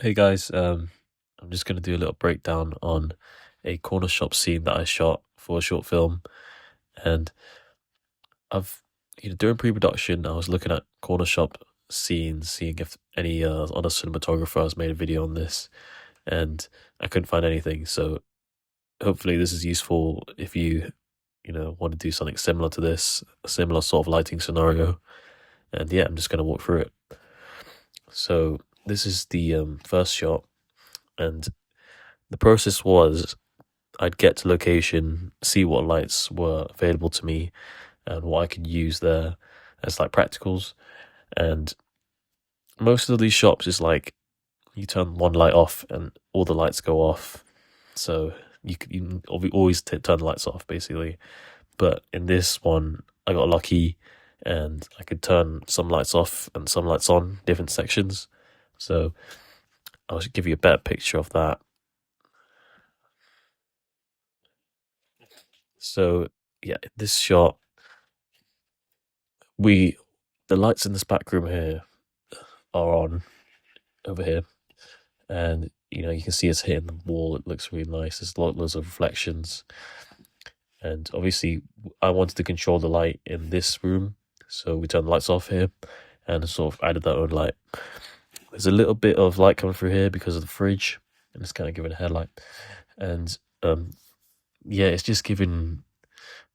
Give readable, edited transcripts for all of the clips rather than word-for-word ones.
Hey guys, I'm just gonna do a little breakdown on a corner shop scene that I shot for a short film, and I've, during pre-production, I was looking at corner shop scenes, seeing if any other cinematographer has made a video on this, and I couldn't find anything. So hopefully this is useful if you want to do something similar to this, a similar sort of lighting scenario. And yeah, I'm just gonna walk through it. So this is the first shot, and the process was I'd get to location, see what lights were available to me and what I could use there as like practicals. And most of these shops is like you turn one light off and all the lights go off. So you can always turn the lights off basically. But in this one, I got lucky and I could turn some lights off and some lights on, different sections. So I'll give you a better picture of that. So yeah, this shot, we the lights in this back room here are on over here, and you can see it's hitting the wall. It looks really nice. There's loads of reflections, and obviously I wanted to control the light in this room, so we turned the lights off here, and sort of added our own light. There's a little bit of light coming through here because of the fridge, and it's kind of giving a headlight, and yeah, it's just giving.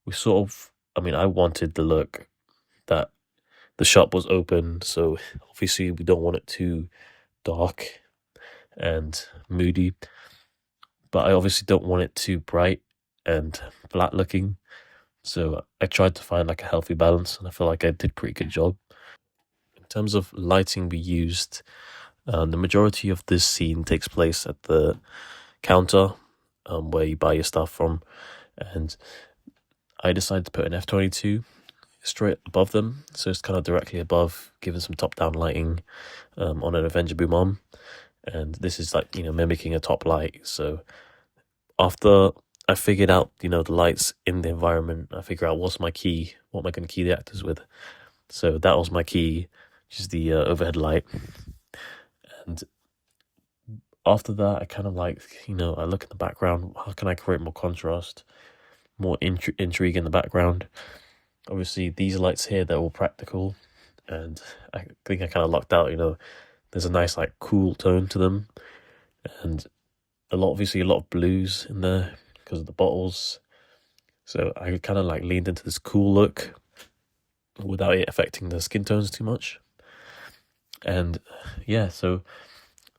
We sort of, I mean, I wanted the look that the shop was open, so obviously we don't want it too dark and moody, but I obviously don't want it too bright and flat looking. So I tried to find like a healthy balance, and I feel like I did a pretty good job. In terms of lighting we used, the majority of this scene takes place at the counter where you buy your stuff from, and I decided to put an F-22 straight above them, so it's kind of directly above, giving some top-down lighting on an Avenger boom arm. And this is like mimicking a top light. So after I figured out the lights in the environment, I figured out what's my key, what am I going to key the actors with. So that was my key, which is the overhead light. And after that, I kind of like I look in the background. How can I create more contrast, more intrigue in the background? Obviously, these lights here, they're all practical, and I think I kind of lucked out. There's a nice like cool tone to them, and obviously a lot of blues in there because of the bottles. So I kind of like leaned into this cool look without it affecting the skin tones too much. And yeah, so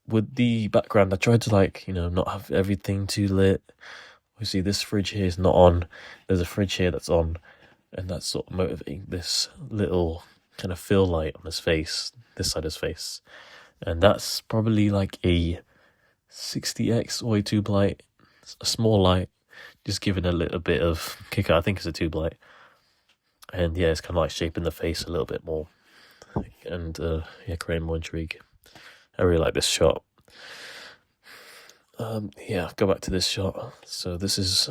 with the background, I tried to like not have everything too lit. Obviously, this fridge here is not on. There's a fridge here that's on, and that's sort of motivating this little kind of fill light on his face, this side of his face. And that's probably like a 60x or a tube light, a small light, just giving a little bit of kicker. I think it's a tube light. And yeah, it's kind of like shaping the face a little bit more, and yeah, creating more intrigue. I really like this shot. Yeah, go back to this shot. So this is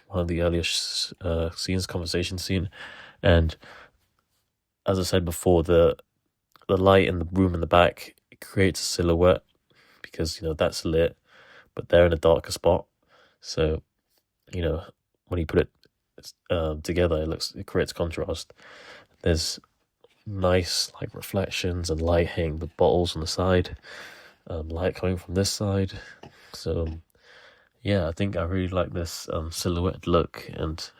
one of the earliest scenes, conversation scene, and as I said before, the light in the room in the back, it creates a silhouette because that's lit, but they're in a darker spot. So when you put it together, it creates contrast. There's nice like reflections and light hitting the bottles on the side, light coming from this side. So yeah, I think I really like this silhouette look, and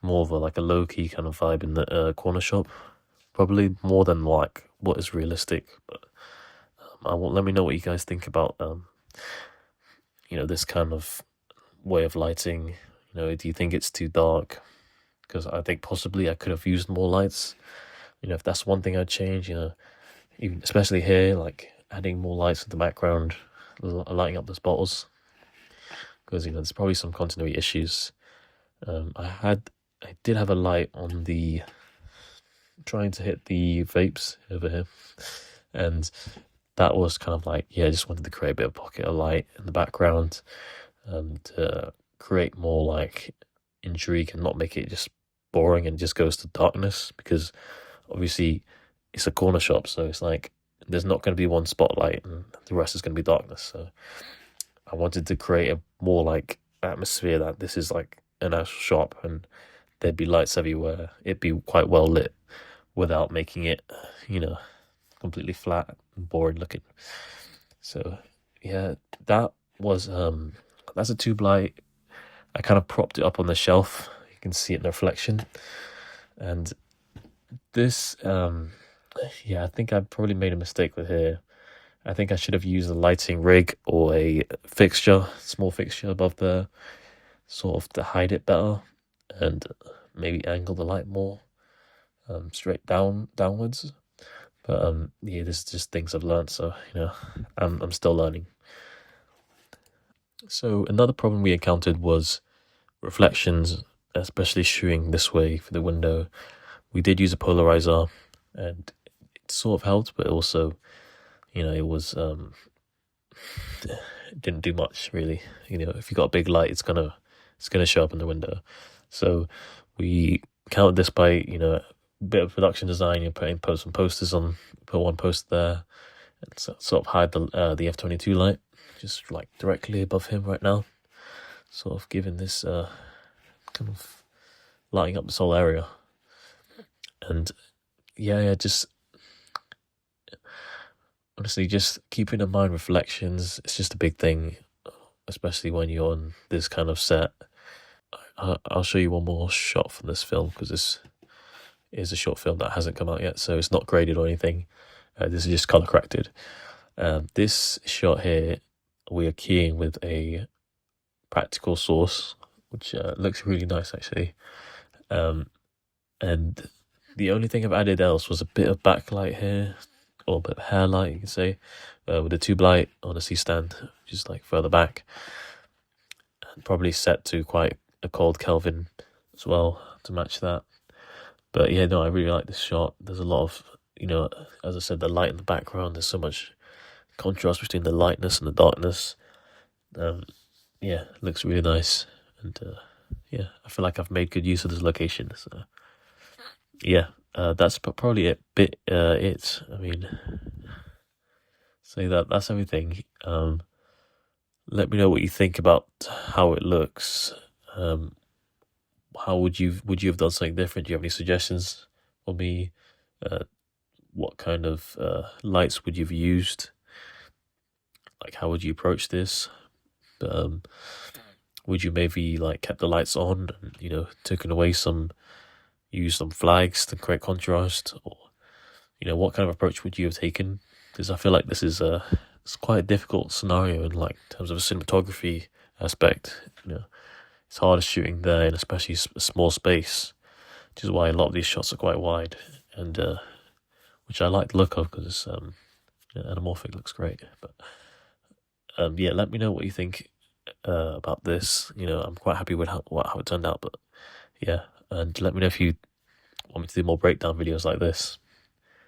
more of like a low-key kind of vibe in the corner shop, probably more than like what is realistic. But let me know what you guys think about this kind of way of lighting. Do you think it's too dark? Because I think possibly I could have used more lights. If that's one thing I'd change, even especially here, like adding more lights in the background, lighting up those bottles, because there's probably some continuity issues. I did have a light on the trying to hit the vapes over here, and that was kind of like, yeah, I just wanted to create a bit of pocket of light in the background and create more like intrigue and not make it just boring and just goes to darkness, because obviously it's a corner shop, so it's like there's not going to be one spotlight and the rest is going to be darkness. So I wanted to create a more like atmosphere that this is like an actual shop and there'd be lights everywhere. It'd be quite well lit without making it, you know, completely flat and boring looking. So yeah, that was that's a tube light. I kind of propped it up on the shelf. You can see it in the reflection. And this yeah, I think I probably made a mistake with here. I think I should have used a lighting rig or a fixture, small fixture above there, sort of to hide it better, and maybe angle the light more straight downwards. But yeah, this is just things I've learned, so I'm still learning. So another problem we encountered was reflections, especially shooting this way for the window. We did use a polarizer, and it sort of helped, but also, it was it didn't do much really. If you got a big light, it's gonna show up in the window. So we countered this by a bit of production design. You're putting some posters on, put one poster there, and sort of hide the F-22 light just like directly above him right now, sort of giving this kind of lighting up this whole area. And just honestly, just keeping in mind reflections, it's just a big thing, especially when you're on this kind of set. I'll show you one more shot from this film, because this is a short film that hasn't come out yet, so it's not graded or anything. This is just color corrected. This shot here, we are keying with a practical source, which looks really nice actually. And the only thing I've added else was a bit of backlight here, or a bit of hair light, you can say, with a tube light on a C-stand, just like further back, and probably set to quite a cold Kelvin as well to match that. But yeah, no, I really like this shot. There's a lot of, as I said, the light in the background. There's so much contrast between the lightness and the darkness. Yeah, it looks really nice, and yeah, I feel like I've made good use of this location. So yeah, that's probably it. I mean, so that's everything. Let me know what you think about how it looks. How would you have done something different? Do you have any suggestions for me? What kind of lights would you have used? Like, how would you approach this? Would you maybe like kept the lights on and taken away use some flags to create contrast, or what kind of approach would you have taken? Because I feel like this is it's quite a difficult scenario in terms of a cinematography aspect. It's hard shooting there, and especially a small space, which is why a lot of these shots are quite wide, and which I like the look of, because it's anamorphic, looks great. But yeah, let me know what you think about this. I'm quite happy with how it turned out, but yeah, and let me know if you want me to do more breakdown videos like this.